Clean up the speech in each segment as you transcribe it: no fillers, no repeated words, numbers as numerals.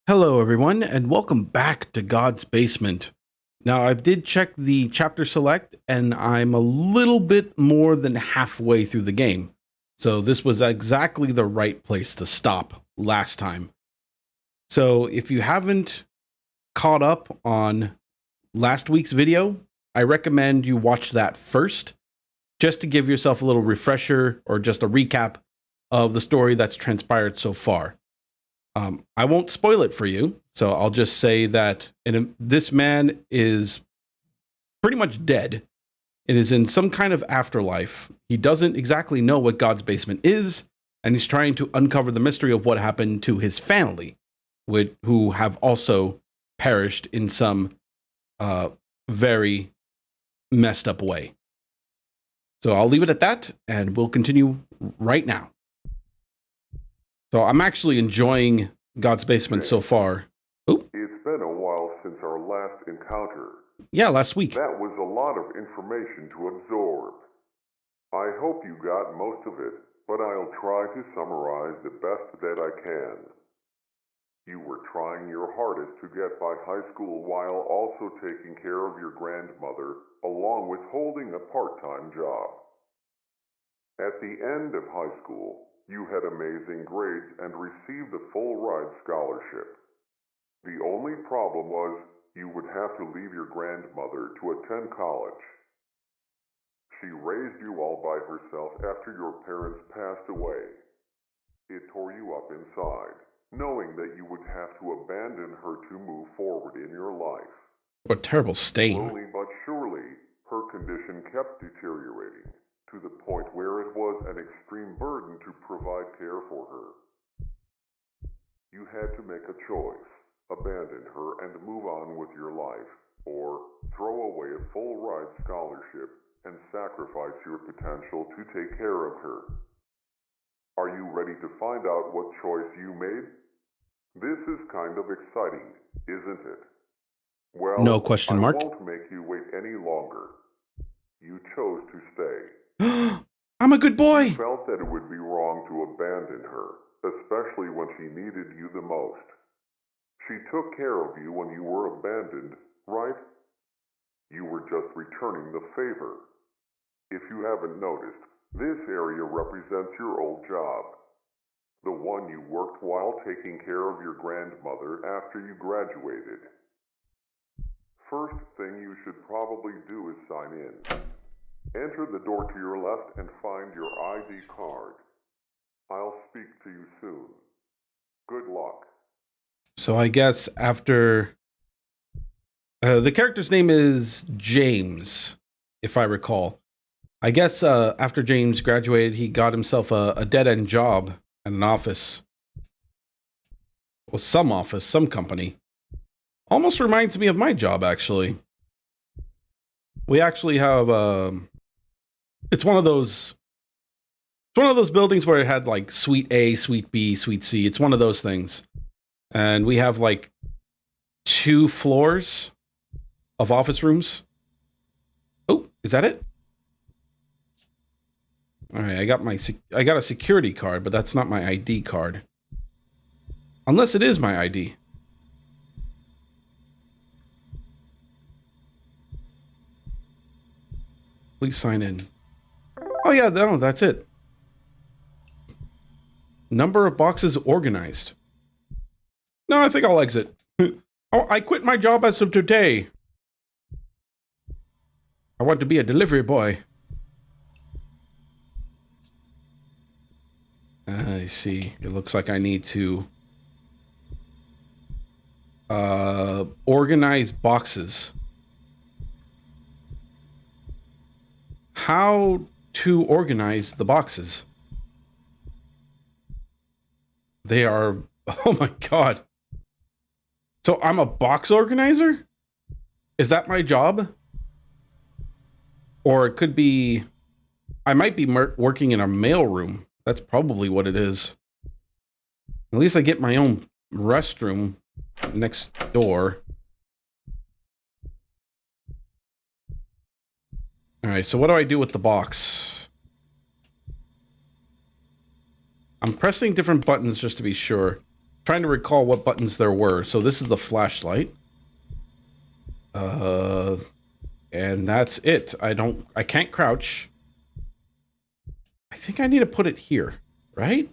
Hello, everyone, and welcome back to God's Basement. Now, I did check the chapter select, and I'm a little bit more than halfway through the game. So, this was exactly the right place to stop last time. So, if you haven't caught up on last week's video, I recommend you watch that first, just to give yourself a little refresher or just a recap of the story that's transpired so far. I won't spoil it for you, so I'll just say that this man is pretty much dead. It is in some kind of afterlife. He doesn't exactly know what God's basement is, and he's trying to uncover the mystery of what happened to his family, who have also perished in some very messed up way. So I'll leave it at that, and we'll continue right now. So I'm actually enjoying God's Basement so far. Oh. It's been a while since our last encounter. Yeah, last week. That was a lot of information to absorb. I hope you got most of it, but I'll try to summarize the best that I can. You were trying your hardest to get by high school while also taking care of your grandmother, along with holding a part-time job. At the end of high school, you had amazing grades and received a full-ride scholarship. The only problem was you would have to leave your grandmother to attend college. She raised you all by herself after your parents passed away. It tore you up inside, knowing that you would have to abandon her to move forward in your life. What a terrible stain. Slowly but surely, her condition kept deteriorating, to the point where it was an extreme burden to provide care for her. You had to make a choice, abandon her and move on with your life, or throw away a full-ride scholarship and sacrifice your potential to take care of her. Are you ready to find out what choice you made? This is kind of exciting, isn't it? Well, no question mark. I won't make you wait any longer. You chose to stay. I'm a good boy. You felt that it would be wrong to abandon her, especially when she needed you the most. She took care of you when you were abandoned, right? You were just returning the favor. If you haven't noticed, this area represents your old job. The one you worked while taking care of your grandmother after you graduated. First thing you should probably do is sign in. Enter the door to your left and find your ID card. I'll speak to you soon. Good luck. So I guess after... the character's name is James, if I recall. I guess after James graduated, he got himself a dead-end job at an office. Well, some company. Almost reminds me of my job, actually. We actually have... It's one of those buildings where it had like Suite A, Suite B, Suite C. It's one of those things. And we have like 2 floors of office rooms. Oh, is that it? All right, I got a security card, but that's not my ID card. Unless it is my ID. Please sign in. Oh yeah, no, that's it. Number of boxes organized. No, I think I'll exit. Oh, I quit my job as of today. I want to be a delivery boy. I see. It looks like I need to organize boxes. How to organize the boxes? They are... Oh my god. So I'm a box organizer? Is that my job? Or it could be... I might be working in a mail room. That's probably what it is. At least I get my own restroom next door. Alright, so what do I do with the box? I'm pressing different buttons just to be sure. trying to recall what buttons there were. So this is the flashlight. And that's it. I can't crouch. I think I need to put it here, right?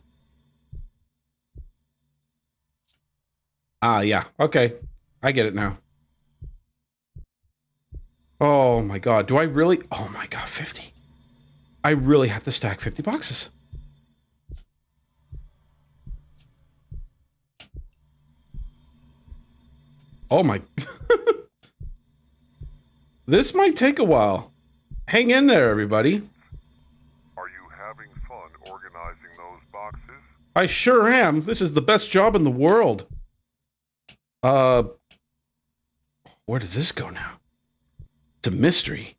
Ah, yeah. Okay. I get it now. Oh my god. Do I really? Oh my god, 50. I really have to stack 50 boxes. Oh my. This might take a while. Hang in there, everybody. Are you having fun organizing those boxes? I sure am. This is the best job in the world. Where does this go now? It's a mystery.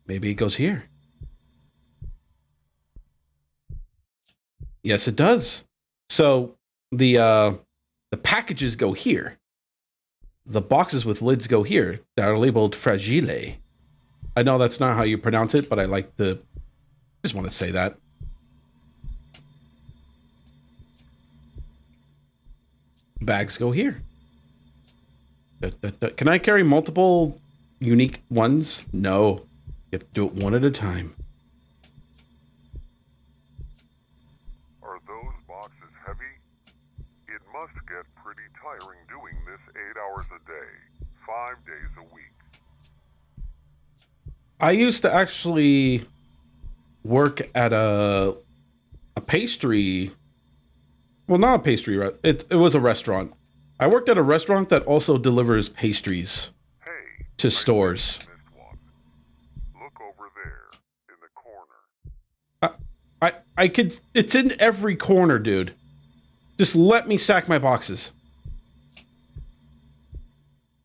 Maybe it goes here. Yes, it does. So the packages go here. The boxes with lids go here that are labeled fragile. I know that's not how you pronounce it, but I like to just want to say that. Bags go here. Can I carry multiple unique ones? No. You have to do it one at a time. Are those boxes heavy? It must get pretty tiring doing this 8 hours a day, 5 days a week. I used to actually work at a pastry. Well, not a pastry. It was a restaurant. I worked at a restaurant that also delivers pastries to stores. Look over there in the corner. I could. It's in every corner, dude. Just let me stack my boxes.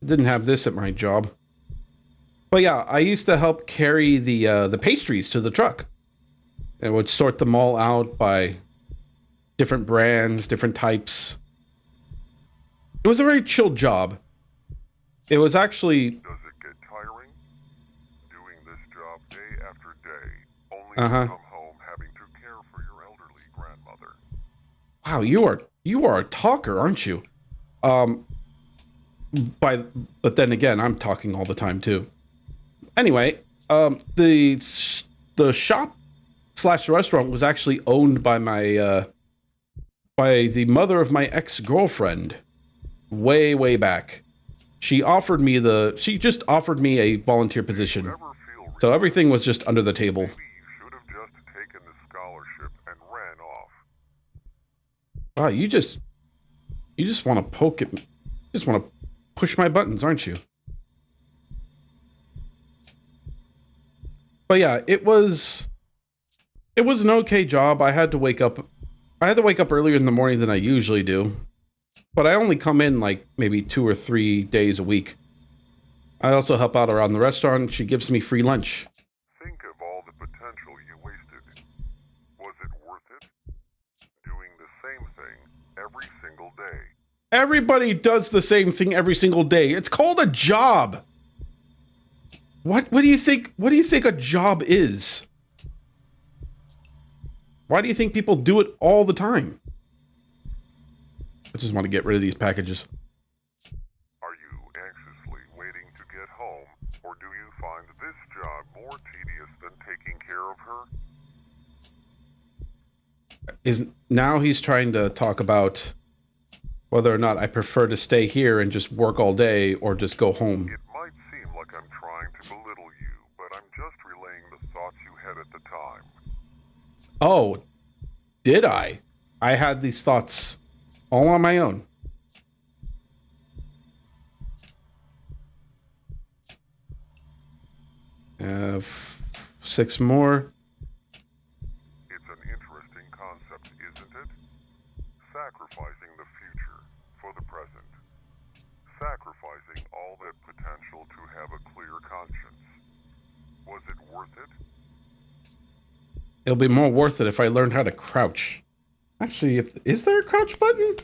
Didn't have this at my job. But yeah, I used to help carry the pastries to the truck. And would sort them all out by different brands, different types. It was a very chill job. It was actually... Does it get tiring? Doing this job day after day, only to come home having to care for your elderly grandmother. Wow, you are a talker, aren't you? But then again, I'm talking all the time too. Anyway, the shop / restaurant was actually owned by by the mother of my ex-girlfriend way back. She just offered me a volunteer position. So everything was just under the table. Maybe you should have just taken the scholarship and ran off. Wow, you just want to poke at me. You just want to push my buttons, aren't you? But yeah, it was an okay job. I had to wake up earlier in the morning than I usually do. But I only come in like maybe 2 or 3 days a week. I also help out around the restaurant. She gives me free lunch. Think of all the potential you wasted. Was it worth it? Doing the same thing every single day. Everybody does the same thing every single day. It's called a job. What do you think a job is? Why do you think people do it all the time? I just want to get rid of these packages. Are you anxiously waiting to get home, or do you find this job more tedious than taking care of her? Now he's trying to talk about whether or not I prefer to stay here and just work all day or just go home. It might seem like I'm trying to belittle you, but I'm just relaying the thoughts you had at the time. Oh, did I? I had these thoughts all on my own. Six more. It's an interesting concept, isn't it? Sacrificing the future for the present. Sacrificing all that potential to have a clear conscience. Was it worth it? It'll be more worth it if I learn how to crouch. Actually, is there a crouch button?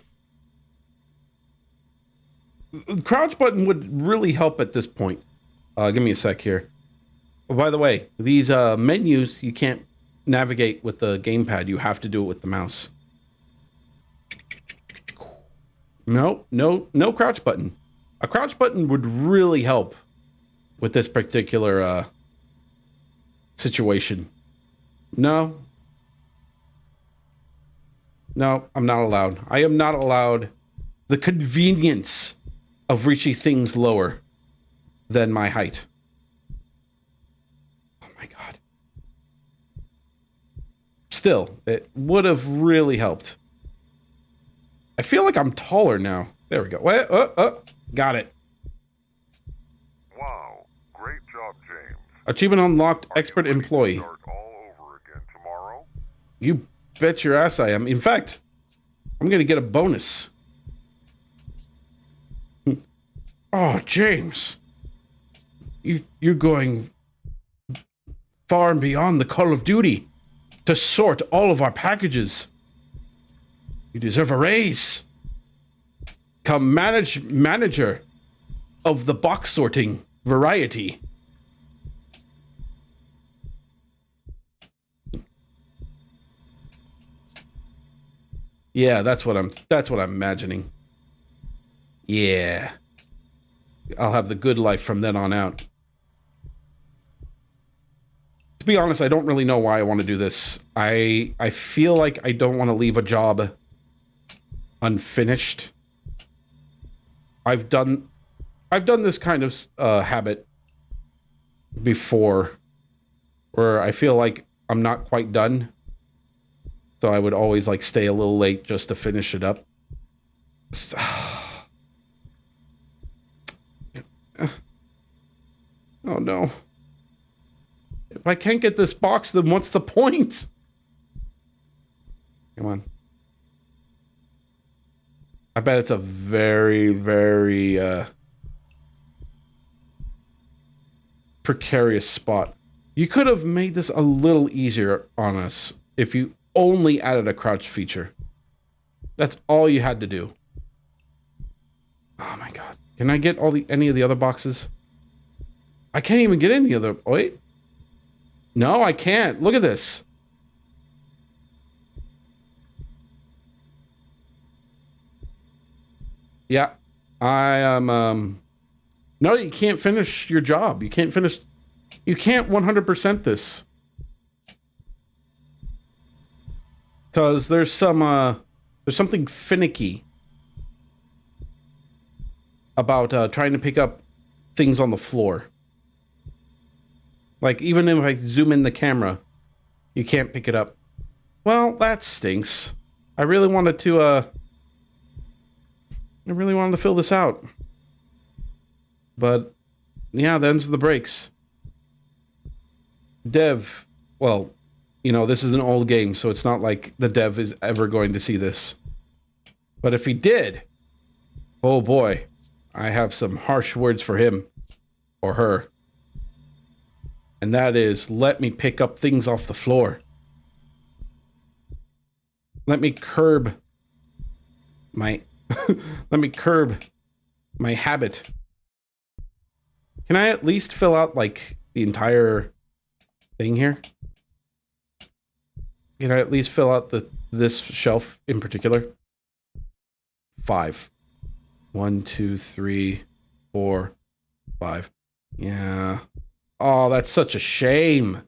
The crouch button would really help at this point. Give me a sec here. Oh, by the way, these menus, you can't navigate with the gamepad. You have to do it with the mouse. No crouch button. A crouch button would really help with this particular situation. No, I'm not allowed. I am not allowed the convenience of reaching things lower than my height. Oh my god. Still, it would have really helped. I feel like I'm taller now. There we go. Got it. Wow, great job, James. Achievement unlocked, Are you expert ready to employee. start all over again tomorrow? You bet your ass I am. In fact, I'm gonna get a bonus. Oh, James. You're going far and beyond the Call of Duty to sort all of our packages. You deserve a raise. Come manager of the box sorting variety. Yeah, that's what I'm imagining. Yeah. I'll have the good life from then on out. To be honest, I don't really know why I want to do this. I feel like I don't want to leave a job unfinished. I've done this kind of habit before where I feel like I'm not quite done. So I would always like stay a little late just to finish it up. Oh no. If I can't get this box, then what's the point? Come on. I bet it's a very, very precarious spot. You could have made this a little easier on us if you only added a crouch feature. That's all you had to do. Oh my god. Can I get any of the other boxes? I can't even get any other. Wait. No, I can't. Look at this. Yeah. I am no, you can't finish your job. You can't 100% this. Cuz there's something finicky about trying to pick up things on the floor. Like, even if I zoom in the camera, you can't pick it up. Well, that stinks. I really wanted to fill this out. But, yeah, them's the breaks. Dev, well, this is an old game, so it's not like the dev is ever going to see this. But if he did, oh boy, I have some harsh words for him or her. And that is, let me pick up things off the floor. Let me curb my habit. Can I at least fill out like the entire thing here? Can I at least fill out this shelf in particular? 5. 1, 2, 3, 4, 5. Yeah. Oh, that's such a shame.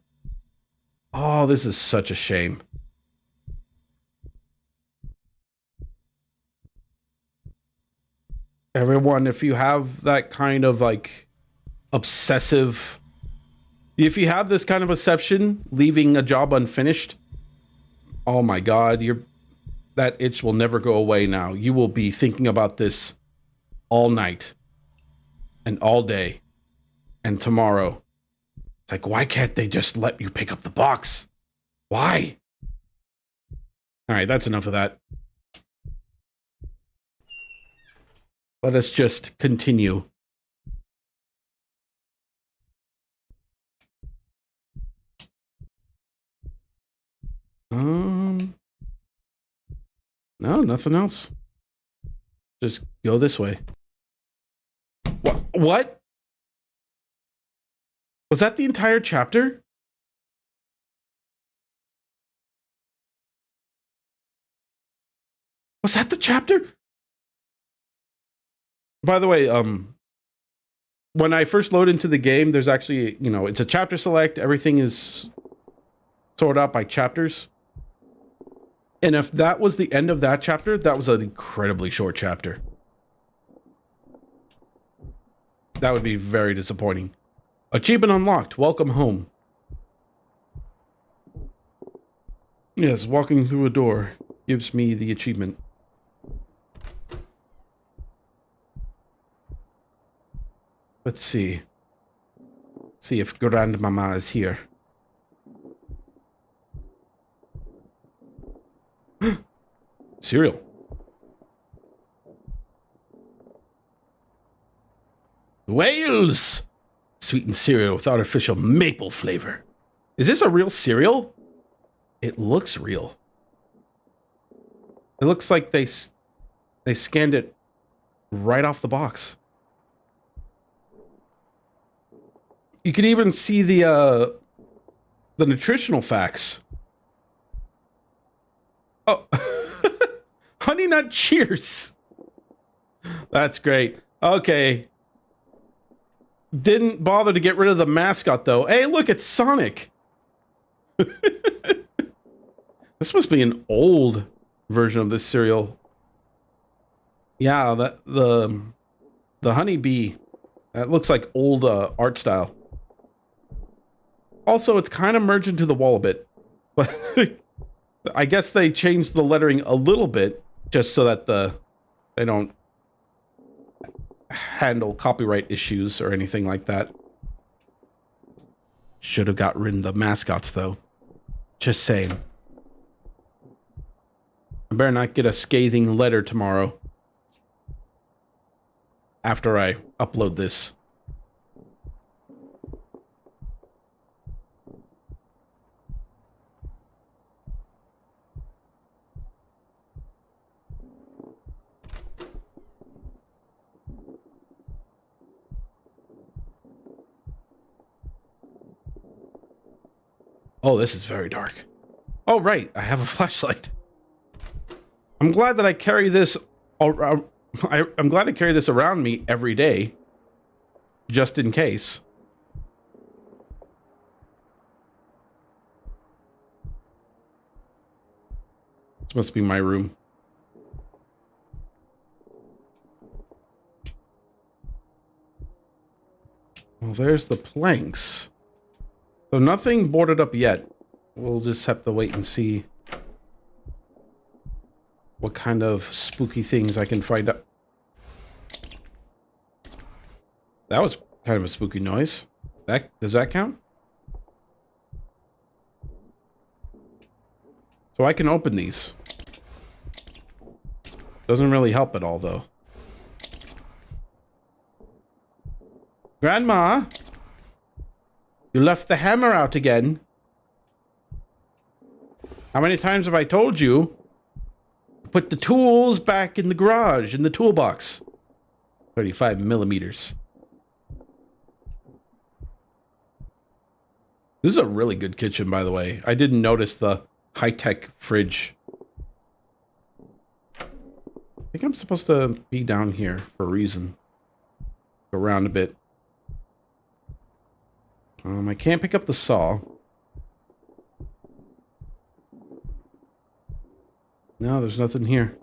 Oh, this is such a shame. Everyone, if you have that kind of like obsessive, if you have this kind of obsession, leaving a job unfinished, oh my God, that itch will never go away now. You will be thinking about this all night and all day and tomorrow. It's like, why can't they just let you pick up the box? Why? All right, that's enough of that. Let us just continue. No, nothing else. Just go this way. What? Was that the entire chapter? Was that the chapter? By the way, when I first load into the game, there's actually, it's a chapter select. Everything is sorted out by chapters. And if that was the end of that chapter, that was an incredibly short chapter. That would be very disappointing. Achievement unlocked. Welcome home. Yes, walking through a door gives me the achievement. Let's see. See if Grandmama is here. Cereal. Wales! Sweetened cereal with artificial maple flavor. Is this a real cereal? It looks real. It looks like they scanned it right off the box. You can even see the nutritional facts. Oh, Honey Nut Cheers. That's great. Okay. Didn't bother to get rid of the mascot, though. Hey, look, it's Sonic. This must be an old version of this cereal. Yeah, the honeybee. That looks like old art style. Also, it's kind of merged into the wall a bit. But I guess they changed the lettering a little bit just so that they don't handle copyright issues or anything like that. Should have got rid of the mascots, though. Just saying. I better not get a scathing letter tomorrow after I upload this. Oh, this is very dark. Oh, right. I have a flashlight. I'm glad that I carry this around. I'm glad I carry this around me every day, just in case. This must be my room. Well, there's the planks. So nothing boarded up yet. We'll just have to wait and see what kind of spooky things I can find out. That was kind of a spooky noise. Does that count? So I can open these. Doesn't really help at all, though. Grandma? You left the hammer out again. How many times have I told you? Put the tools back in the garage, in the toolbox. 35 millimeters. This is a really good kitchen, by the way. I didn't notice the high-tech fridge. I think I'm supposed to be down here for a reason. Go around a bit. I can't pick up the saw. No, there's nothing here.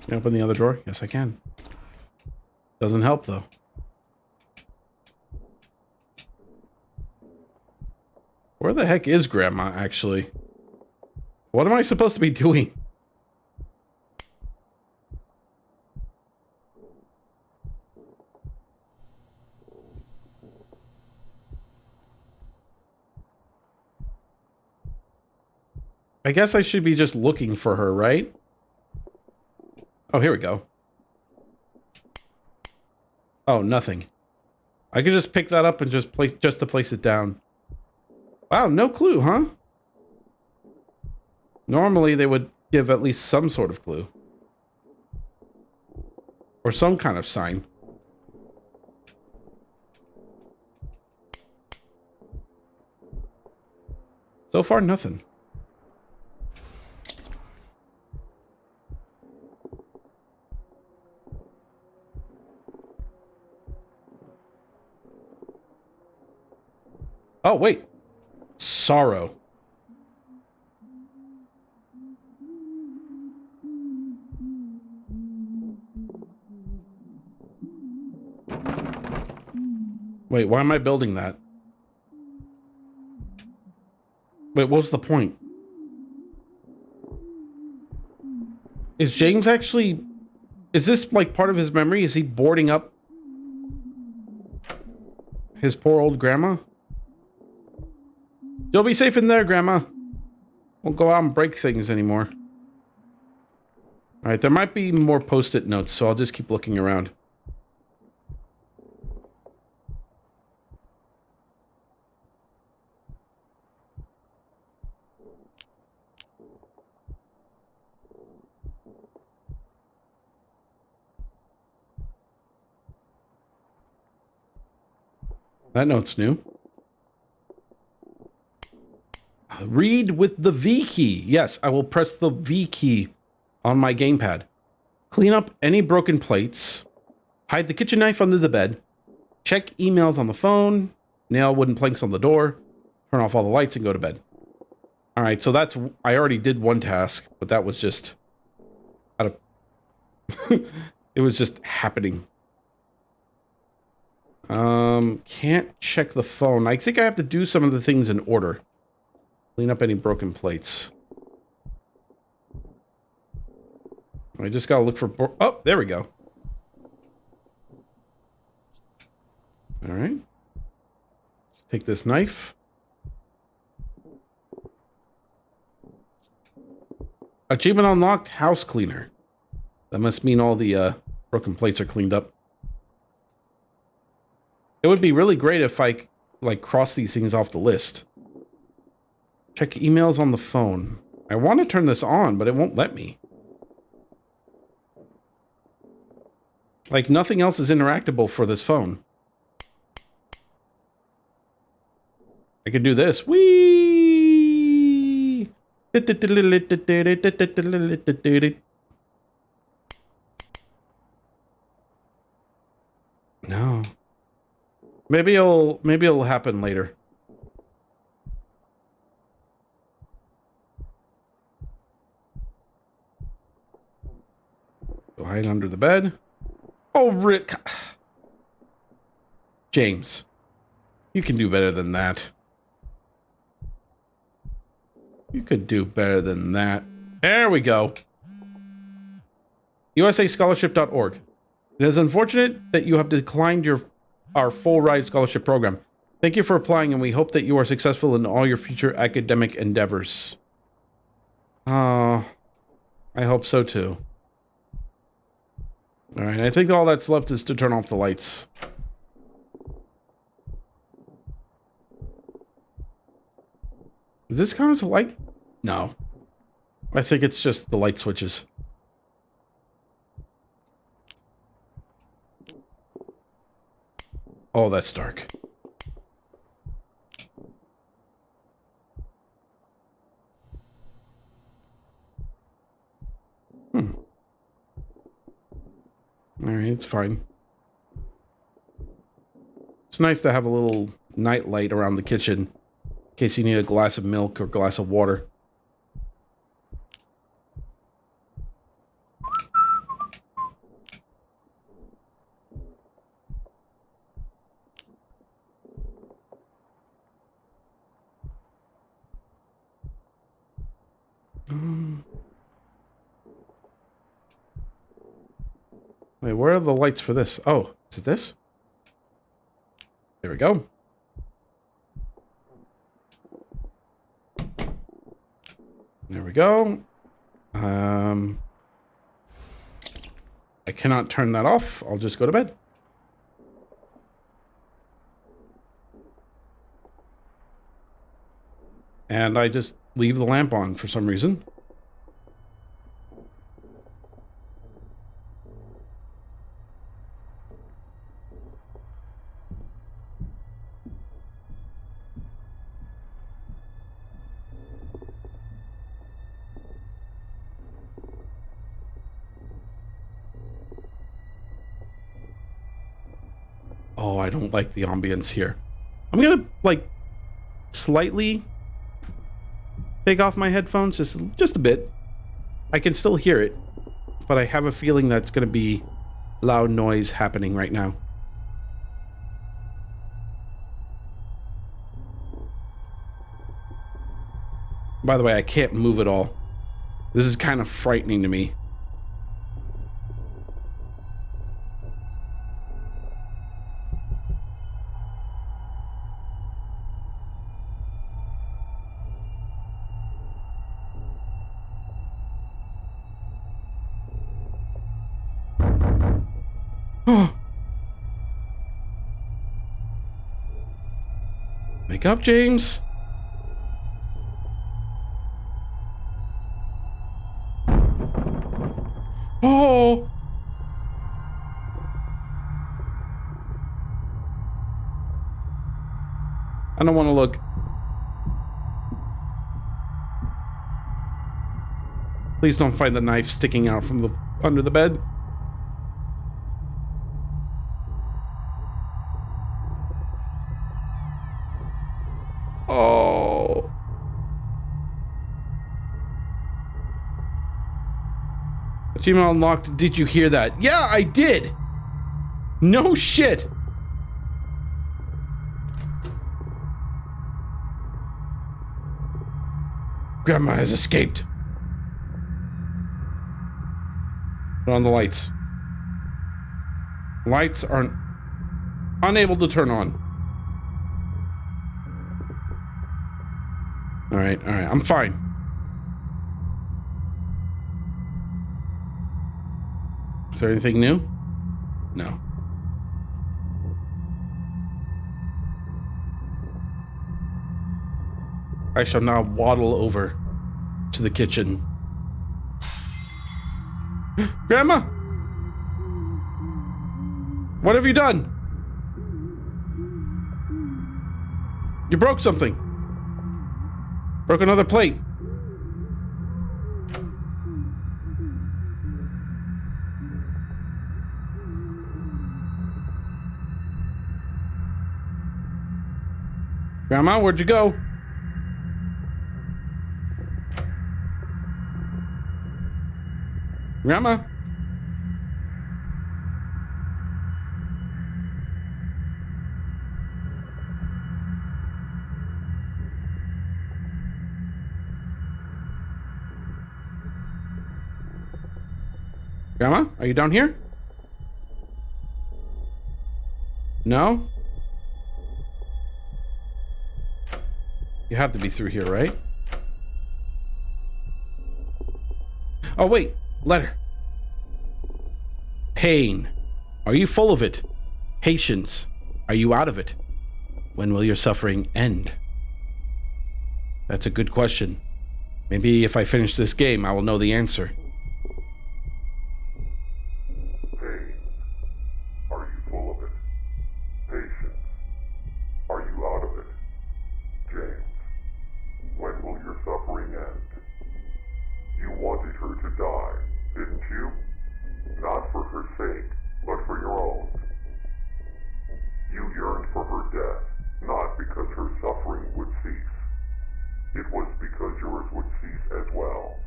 Can I open the other door? Yes, I can. Doesn't help, though. Where the heck is Grandma, actually? What am I supposed to be doing? I guess I should be just looking for her, right? Oh, here we go. Oh, nothing. I could just pick that up and just to place it down. Wow, no clue, huh? Normally they would give at least some sort of clue. Or some kind of sign. So far, nothing. Oh, wait. Sorrow. Wait, why am I building that? Wait, what was the point? Is James actually... Is this like part of his memory? Is he boarding up his poor old grandma? You'll be safe in there, Grandma. Won't go out and break things anymore. Alright, there might be more post-it notes, so I'll just keep looking around. That note's new. Read with the V key. Yes, I will press the V key on my gamepad. Clean up any broken plates. Hide the kitchen knife under the bed. Check emails on the phone. Nail wooden planks on the door. Turn off all the lights and go to bed. All right, so that's... I already did one task, but that was just... out of... it was just happening. Can't check the phone. I think I have to do some of the things in order. Clean up any broken plates. I just gotta look for... Oh, there we go. All right. Take this knife. Achievement unlocked, house cleaner. That must mean all the broken plates are cleaned up. It would be really great if I, like, cross these things off the list. Check emails on the phone. I want to turn this on, but it won't let me. Like, nothing else is interactable for this phone. I can do this. Whee! No. Maybe it'll happen later. Go hide under the bed. Oh, Rick. James. You can do better than that. You could do better than that. There we go. USAscholarship.org. It is unfortunate that you have declined our full ride scholarship program. Thank you for applying, and we hope that you are successful in all your future academic endeavors. I hope so too. All right, I think all that's left is to turn off the lights. Is this count as a light? No. I think it's just the light switches. Oh, that's dark. Alright, it's fine. It's nice to have a little night light around the kitchen in case you need a glass of milk or glass of water. Wait, where are the lights for this? Oh, is it this? There we go. There we go. I cannot turn that off. I'll just go to bed. And I just leave the lamp on for some reason. Oh, I don't like the ambience here. I'm gonna, like, slightly take off my headphones, just a bit. I can still hear it, but I have a feeling that's going to be loud noise happening right now. By the way, I can't move at all. This is kind of frightening to me. Wake up, James. Oh! I don't want to look. Please don't find the knife sticking out from the under the bed. Oh. Achievement unlocked. Did you hear that? Yeah, I did. No shit. Grandma has escaped. Put on the lights. Lights aren't unable to turn on. All right, I'm fine. Is there anything new? No. I shall now waddle over to the kitchen. Grandma! What have you done? You broke something. Broke another plate. Grandma, where'd you go? Grandma? Grandma, are you down here? No? You have to be through here, right? Oh, wait. Letter. Pain. Are you full of it? Patience. Are you out of it? When will your suffering end? That's a good question. Maybe if I finish this game, I will know the answer. Pain. Are you full of it? Patience. Are you out of it? James, when will your suffering end? You wanted her to die, didn't you? Not for her sake, but for your own. You yearned for her death, not because her suffering would cease. It was because yours would cease as well.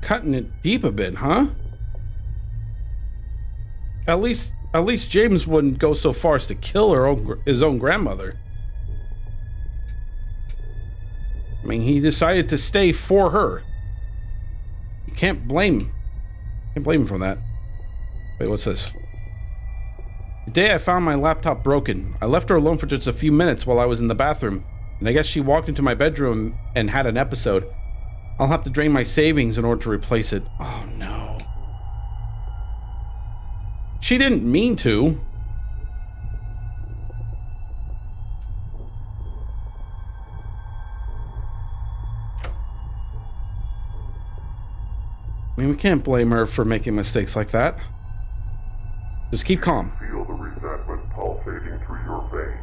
Cutting it deep a bit, huh? At least James wouldn't go so far as to kill his own grandmother. I mean, he decided to stay for her. You can't blame him for that. Wait, what's this? Today I found my laptop broken. I left her alone for just a few minutes while I was in the bathroom, and I guess she walked into my bedroom and had an episode. I'll have to drain my savings in order to replace it. Oh no. She didn't mean to. I mean, we can't blame her for making mistakes like that. Just keep calm. Feel the resentment pulsating through your veins.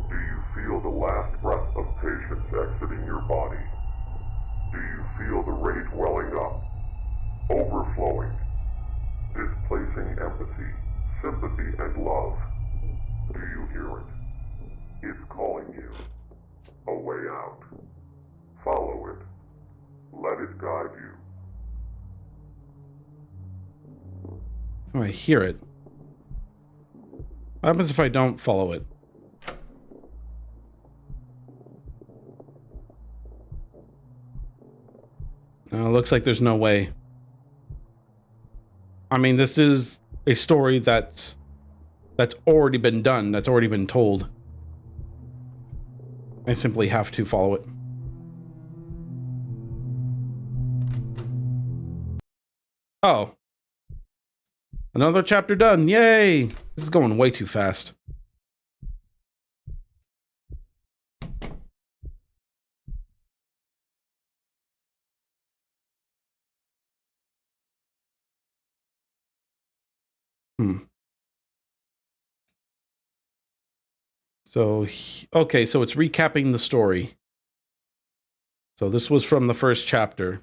Do you feel the last breath of patience exiting your body? Do you feel the rage welling up, overflowing, displacing empathy, sympathy, and love? Do you hear it? It's calling you. A way out. Follow it. Let it guide you. Oh, I hear it. What happens if I don't follow it? No, it looks like there's no way. I mean, this is a story that's already been done, that's already been told. I simply have to follow it. Oh. Another chapter done. Yay! This is going way too fast. So, okay, so it's recapping the story. So this was from the first chapter,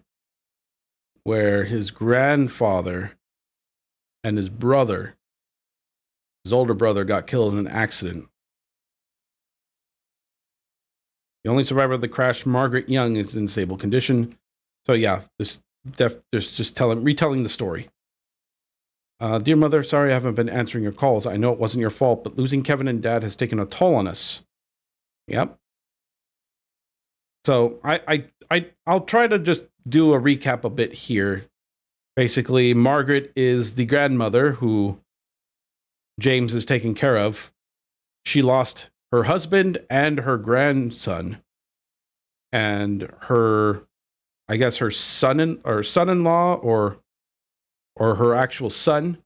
where his grandfather and his brother, his older brother, got killed in an accident. The only survivor of the crash, Margaret Young, is in stable condition. So yeah, there's just retelling the story. Dear mother, sorry I haven't been answering your calls. I know it wasn't your fault, but losing Kevin and Dad has taken a toll on us. Yep. So I'll try to just do a recap a bit here. Basically, Margaret is the grandmother who James is taking care of. She lost her husband and her grandson, and her, I guess her son-in-law or her actual son,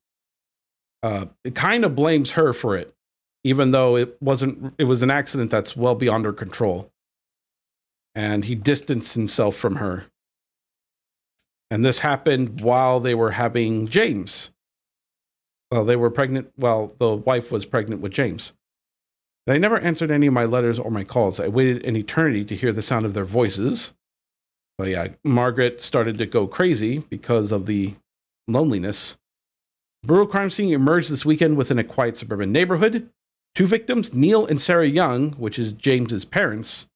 it kind of blames her for it, even though it was an accident that's well beyond her control. And he distanced himself from her. And this happened while they were having James. Well, they were pregnant. Well, the wife was pregnant with James. They never answered any of my letters or my calls. I waited an eternity to hear the sound of their voices. So yeah, Margaret started to go crazy because of the loneliness. Brutal crime scene emerged this weekend within a quiet suburban neighborhood. 2 victims, Neil and Sarah Young, which is James's parents,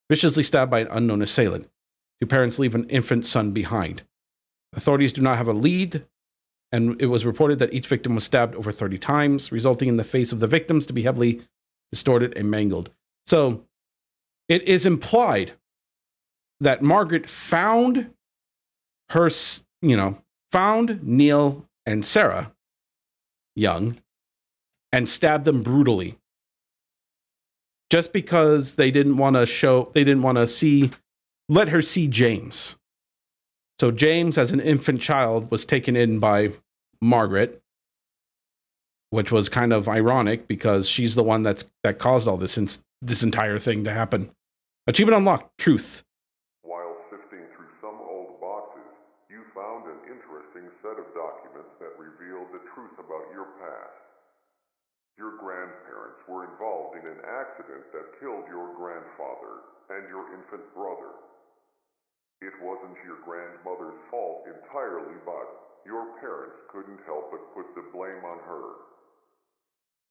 viciously stabbed by an unknown assailant. 2 parents leave an infant son behind. Authorities do not have a lead, and it was reported that each victim was stabbed over 30 times, resulting in the face of the victims to be heavily distorted and mangled. So it is implied that Margaret found found Neil and Sarah Young and stabbed them brutally. Just because they didn't want to let her see James. So James, as an infant child, was taken in by Margaret, which was kind of ironic because she's the one that caused all this entire thing to happen. Achievement unlocked. Truth. While sifting through some old boxes, you found an interesting set of documents that revealed the truth about your past. Your grandparents were involved in an accident that killed your grandfather and your infant brother. It wasn't your grandmother's fault entirely, but your parents couldn't help but put the blame on her.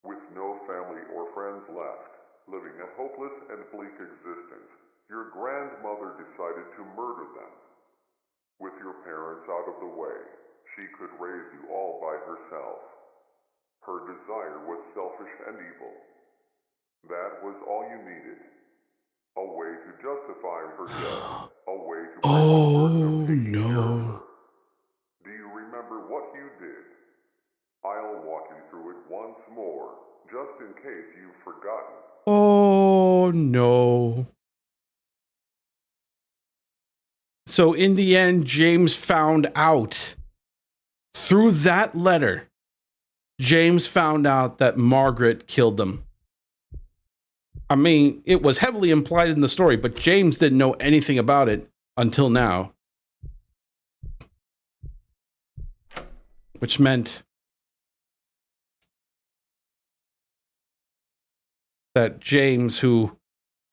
With no family or friends left, living a hopeless and bleak existence, your grandmother decided to murder them. With your parents out of the way, she could raise you all by herself. Her desire was selfish and evil. That was all you needed. A way to justify her death. A way to Oh no. Do you remember what you did? I'll walk you through it once more, just in case you've forgotten. Oh no. So in the end, James found out through that letter. James found out that Margaret killed them. I mean, it was heavily implied in the story, but James didn't know anything about it until now. Which meant that James, who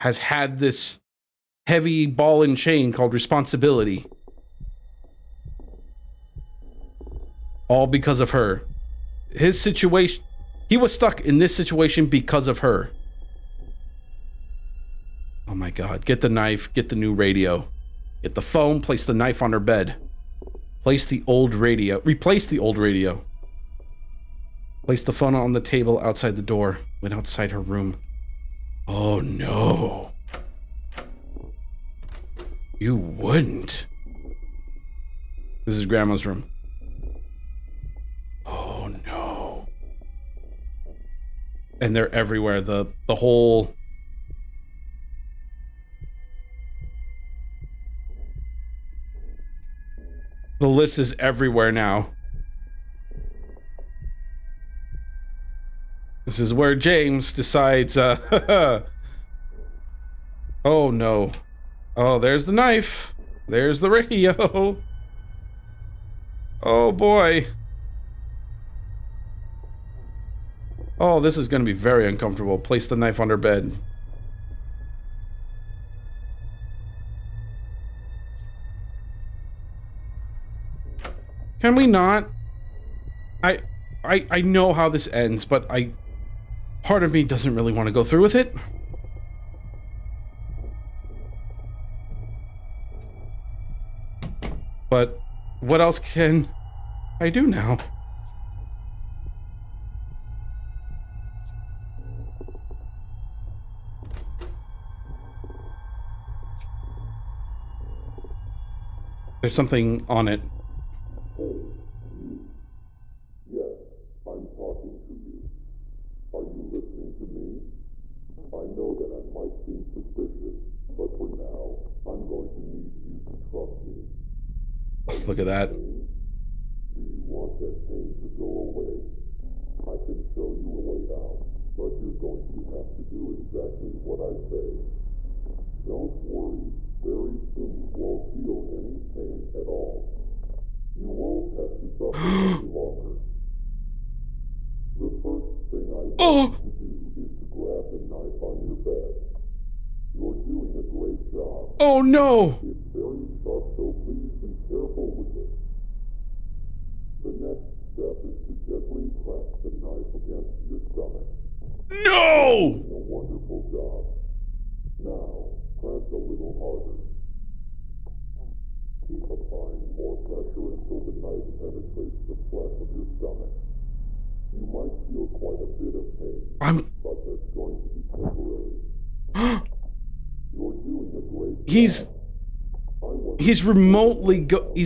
has had this heavy ball and chain called responsibility, all because of her. His situation, he was stuck in this situation because of her. Oh my God. Get the knife. Get the new radio. Get the phone. Place the knife on her bed. Place the old radio. Replace the old radio. Place the phone on the table outside the door. Went outside her room. Oh no. You wouldn't. This is Grandma's room. Oh no. And they're everywhere. The whole... The list is everywhere now. This is where James decides, oh no. Oh, there's the knife. There's the radio. Oh boy. Oh, this is going to be very uncomfortable. Place the knife on her bed. Can we not? I know how this ends, but part of me doesn't really want to go through with it. But what else can I do now? There's something on it. Yes, I'm talking to you. Are you listening to me? I know that I might seem suspicious, but for now, I'm going to need you to trust me. Look at that. Do you want that pain to go away? I can show you a way out, but you're going to have to do exactly what I say. Don't worry, very soon you won't feel any pain at all. You won't have to suffer any longer. The first thing I want you to do is to grab the knife on your bed. You're doing a great job. Oh no! It's very sharp, so please be careful with it. The next step is to gently press the knife against your stomach. No! A wonderful job. Now, press a little harder. Keep applying more pressure until the knife penetrates the flesh of your stomach. You might feel quite a bit of pain, but that's going to be temporary. You're doing a great job. He's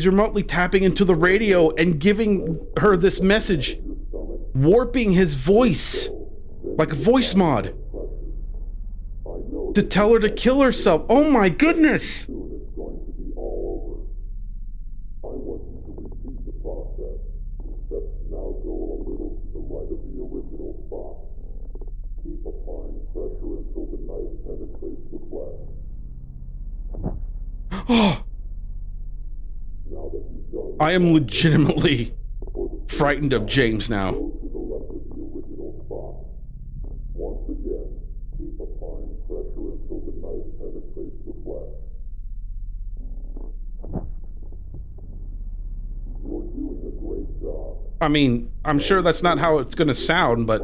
remotely tapping into the radio and giving her this message, warping his voice like a voice mod to tell her to kill herself. Oh my goodness! Soon it's going to be all over. I want you to repeat the process, except now go a little to the right of the original spot. Keep applying pressure until the knife penetrates the flesh. Oh, Now that you've done I am legitimately frightened of James now. go to the left of the original spot. Once again, keep applying pressure until the knife penetrates the flesh. You're doing a great job. I mean, I'm sure that's not how it's gonna sound, but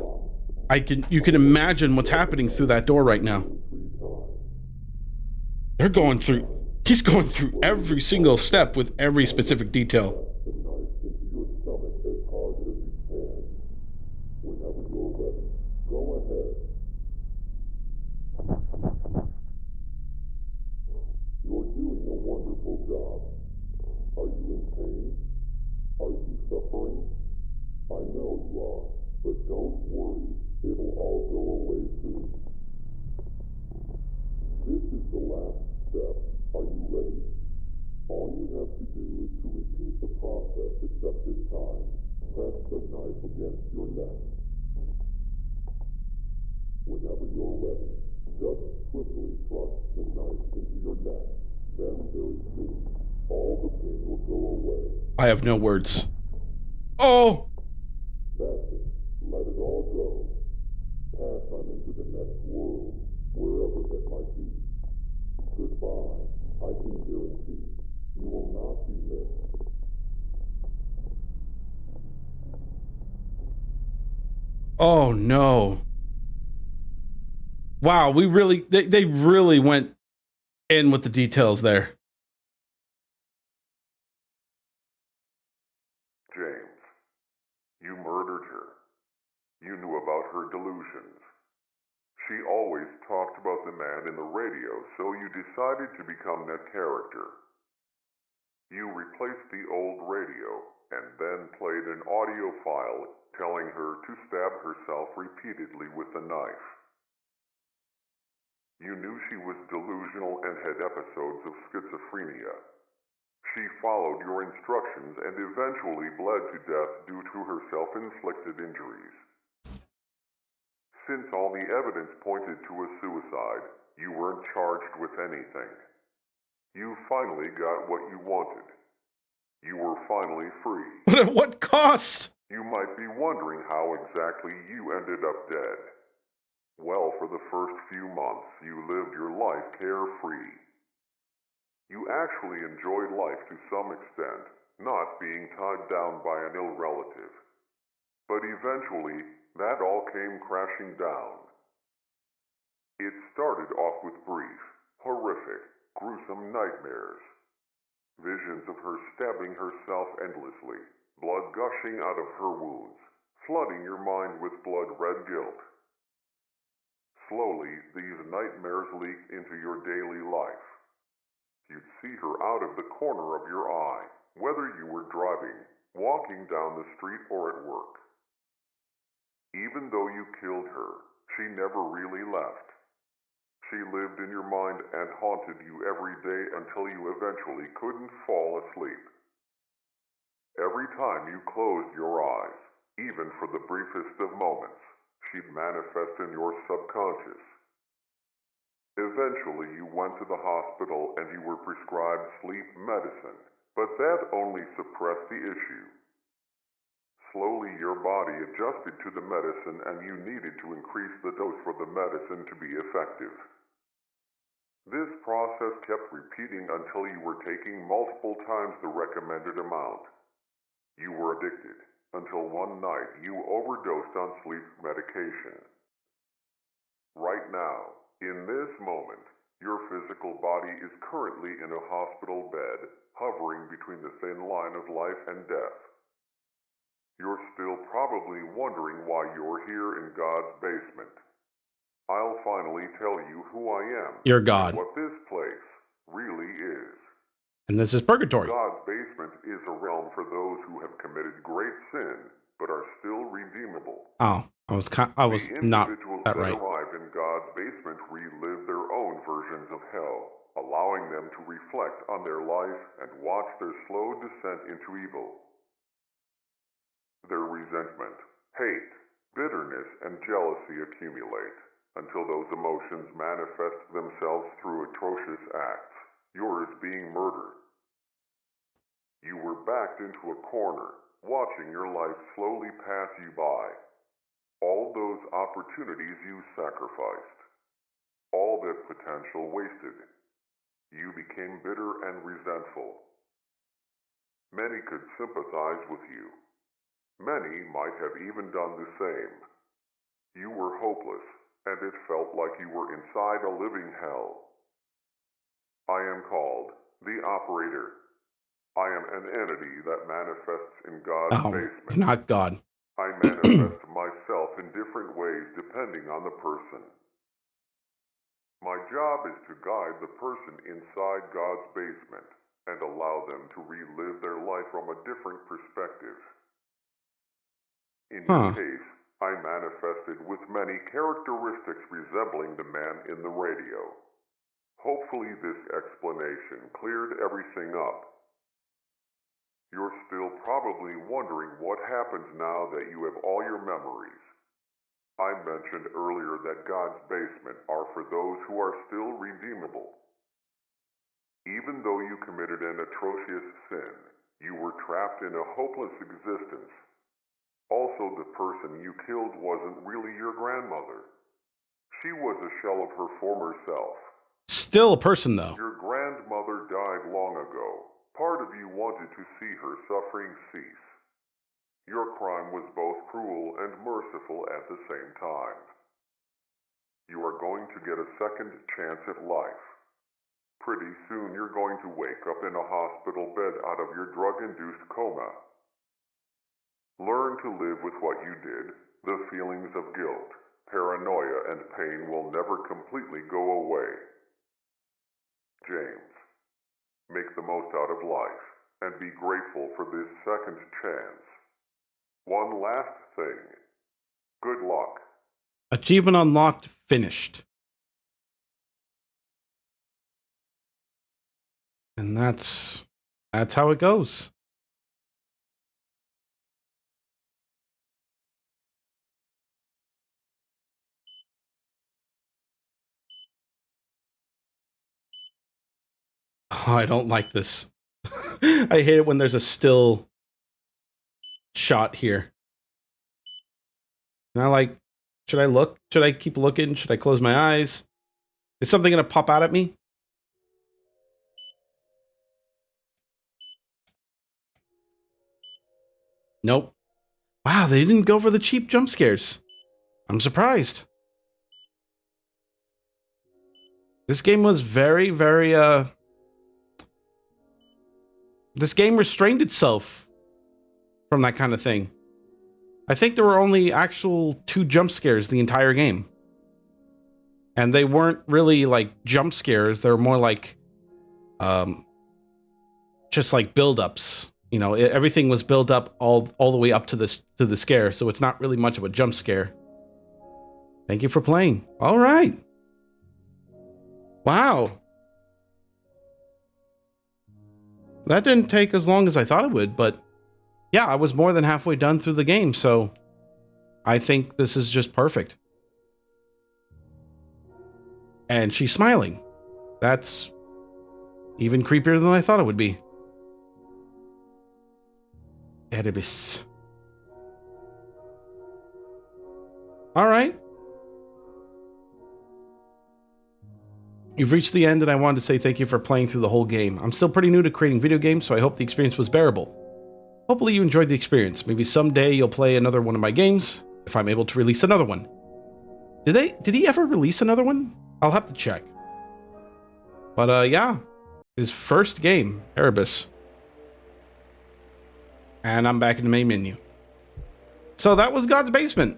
you can imagine what's happening through that door right now. He's going through every single step with every specific detail. The knife into your stomach as hard as you can. Whenever you're ready, go ahead. You're doing a wonderful job. Are you in pain? Are you suffering? I know you are, but don't worry. It'll all go away soon. This is the last step. Are you ready? All you have to do is to repeat the process, except this time, press the knife against your neck. Whenever you're ready, just swiftly thrust the knife into your neck. Then very soon, all the pain will go away. I have no words. Oh! That's it. Let it all go. Pass on into the next world, wherever that might be. Goodbye. I can guarantee you will not be missed. Oh no. Wow, they really went in with the details there. James, you murdered her. You knew about her delusions. She always talked about the man in the radio, so you decided to become that character. You replaced the old radio and then played an audio file telling her to stab herself repeatedly with a knife. You knew she was delusional and had episodes of schizophrenia. She followed your instructions and eventually bled to death due to her self-inflicted injuries. Since all the evidence pointed to a suicide, you weren't charged with anything. You finally got what you wanted. You were finally free. But at what cost? You might be wondering how exactly you ended up dead. Well, for the first few months, you lived your life carefree. You actually enjoyed life to some extent, not being tied down by an ill relative. But eventually, that all came crashing down. It started off with brief, horrific, gruesome nightmares. Visions of her stabbing herself endlessly, blood gushing out of her wounds, flooding your mind with blood-red guilt. Slowly, these nightmares leaked into your daily life. You'd see her out of the corner of your eye, whether you were driving, walking down the street, or at work. Even though you killed her, she never really left. She lived in your mind and haunted you every day until you eventually couldn't fall asleep. Every time you closed your eyes, even for the briefest of moments, she'd manifest in your subconscious. Eventually you went to the hospital and you were prescribed sleep medicine, but that only suppressed the issue. Slowly your body adjusted to the medicine and you needed to increase the dose for the medicine to be effective. This process kept repeating until you were taking multiple times the recommended amount. You were addicted until one night you overdosed on sleep medication. Right now, in this moment, your physical body is currently in a hospital bed, hovering between the thin line of life and death. You're still probably wondering why you're here in God's basement. I'll finally tell you who I am. You're God. And what this place really is. And this is purgatory. God's basement is a realm for those who have committed great sin, but are still redeemable. Oh, I was The not individuals that that right. arrive in God's basement relive their own versions of hell, allowing them to reflect on their life and watch their slow descent into evil. Their resentment, hate, bitterness, and jealousy accumulate until those emotions manifest themselves through atrocious acts, yours being murder. You were backed into a corner, watching your life slowly pass you by. All those opportunities you sacrificed. All that potential wasted. You became bitter and resentful. Many could sympathize with you. Many might have even done the same. You were hopeless, and it felt like you were inside a living hell. I am called the Operator. I am an entity that manifests in God's basement. Not God. I manifest myself in different ways depending on the person. My job is to guide the person inside God's basement and allow them to relive their life from a different perspective. In your case, I manifested with many characteristics resembling the man in the radio. Hopefully this explanation cleared everything up. You're still probably wondering what happens now that you have all your memories. I mentioned earlier that God's basement are for those who are still redeemable. Even though you committed an atrocious sin, you were trapped in a hopeless existence. Also, the person you killed wasn't really your grandmother. She was a shell of her former self. Still a person, though. Your grandmother died long ago. Part of you wanted to see her suffering cease. Your crime was both cruel and merciful at the same time. You are going to get a second chance at life. Pretty soon you're going to wake up in a hospital bed out of your drug-induced coma. Learn to live with what you did. The feelings of guilt, paranoia, and pain will never completely go away. James, make the most out of life and be grateful for this second chance. One last thing. Good luck. Achievement unlocked, finished. And that's how it goes. Oh, I don't like this. I hate it when there's a still shot here. And I like, should I look? Should I keep looking? Should I close my eyes? Is something going to pop out at me? Nope. Wow, they didn't go for the cheap jump scares. I'm surprised. This game was very, very, this game restrained itself from that kind of thing. I think there were only actual 2 jump scares the entire game. And they weren't really like jump scares. They were more like, just like build-ups. You know, everything was built up all the way up to the scare. So it's not really much of a jump scare. Thank you for playing. All right. Wow. That didn't take as long as I thought it would, but yeah, I was more than halfway done through the game, so I think this is just perfect. And she's smiling. That's even creepier than I thought it would be. Erebus. All right. You've reached the end, and I wanted to say thank you for playing through the whole game. I'm still pretty new to creating video games, so I hope the experience was bearable. Hopefully you enjoyed the experience. Maybe someday you'll play another one of my games, if I'm able to release another one. Did he ever release another one? I'll have to check. But yeah, his first game, Erebus. And I'm back in the main menu. So that was God's Basement.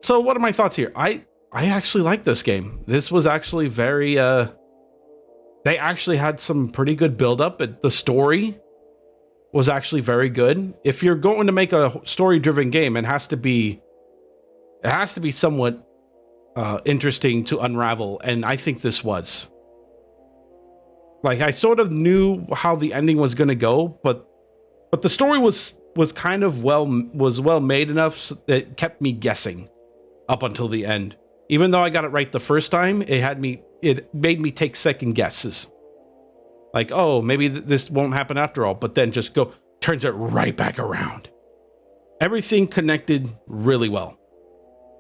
So what are my thoughts here? I actually like this game. This was actually very, they actually had some pretty good build-up. The story was actually very good. If you're going to make a story-driven game, it has to be somewhat interesting to unravel, and I think this was. Like, I sort of knew how the ending was going to go, but the story was kind of well made enough so that it kept me guessing up until the end. Even though I got it right the first time, it made me take second guesses. Like, oh, maybe this won't happen after all, but then just turns it right back around. Everything connected really well.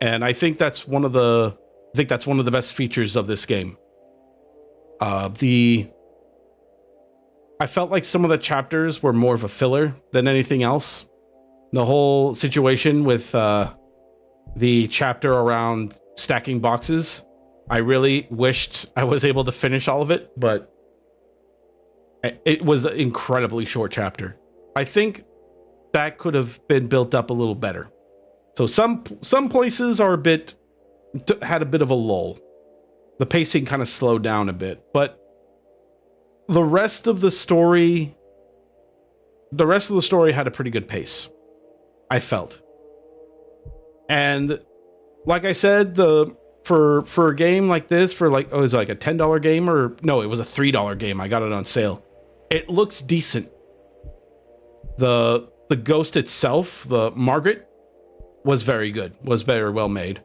And I think that's one of the best features of this game. I felt like some of the chapters were more of a filler than anything else. The whole situation with the chapter around stacking boxes, I really wished I was able to finish all of it, but it was an incredibly short chapter. I think that could have been built up a little better. So some places are had a bit of a lull. The pacing kind of slowed down a bit, but the rest of the story had a pretty good pace, I felt. And like I said, for a game like this, it was like a $10 game, or no, it was a $3 game. I got it on sale. It looks decent. The ghost itself, the Margaret, was very good. Was very well made.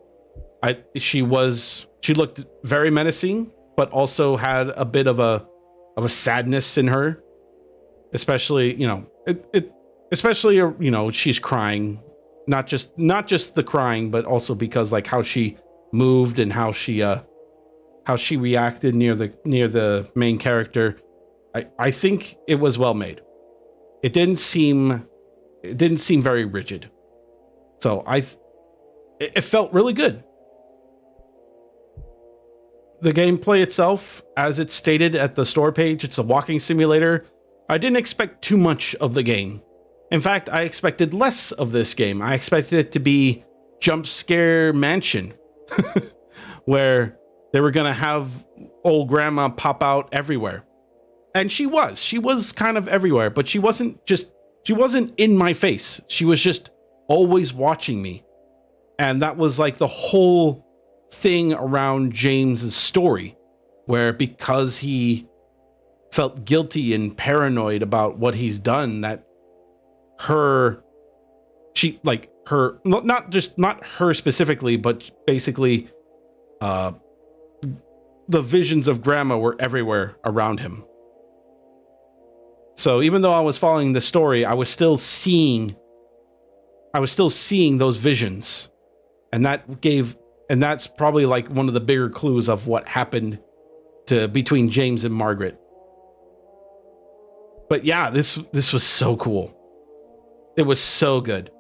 She looked very menacing, but also had a bit of a sadness in her. Especially, she's crying. Not just the crying, but also because like how she moved and how she reacted near the main character. I think it was well made. It didn't seem very rigid. So it felt really good. The gameplay itself, as it's stated at the store page, it's a walking simulator. I didn't expect too much of the game. In fact, I expected less of this game. I expected it to be Jump Scare Mansion, where they were going to have old grandma pop out everywhere. And she was kind of everywhere, but she wasn't in my face. She was just always watching me. And that was like the whole thing around James's story, where because he felt guilty and paranoid about what he's done, that not her specifically, but basically the visions of grandma were everywhere around him. So even though I was following the story, I was still seeing those visions. And that's probably like one of the bigger clues of what happened between James and Margaret. But yeah, this was so cool. It was so good.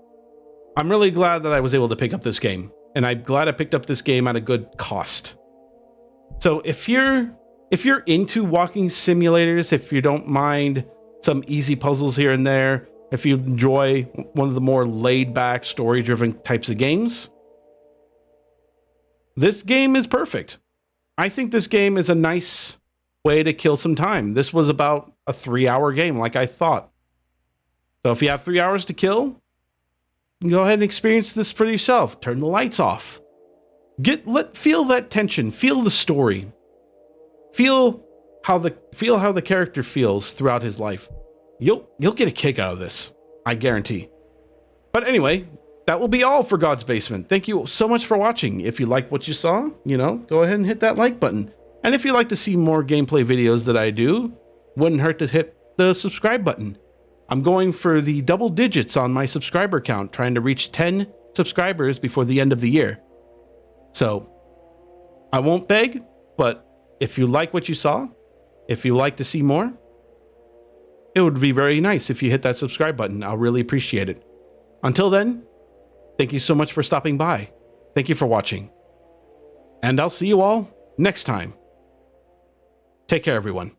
I'm really glad that I was able to pick up this game, and I'm glad I picked up this game at a good cost. So if you're into walking simulators, if you don't mind some easy puzzles here and there, if you enjoy one of the more laid-back, story-driven types of games, this game is perfect. I think this game is a nice way to kill some time. This was about a 3-hour game, like I thought. So if you have 3 hours to kill, go ahead and experience this for yourself. Turn the lights off. Feel that tension. Feel the story. Feel how the character feels throughout his life. You'll get a kick out of this, I guarantee. But anyway, that will be all for God's Basement. Thank you so much for watching. If you like what you saw, go ahead and hit that like button. And if you'd like to see more gameplay videos that I do, wouldn't hurt to hit the subscribe button. I'm going for the double digits on my subscriber count, trying to reach 10 subscribers before the end of the year. So I won't beg, but if you like what you saw, if you like to see more, it would be very nice if you hit that subscribe button. I'll really appreciate it. Until then, thank you so much for stopping by. Thank you for watching. And I'll see you all next time. Take care, everyone.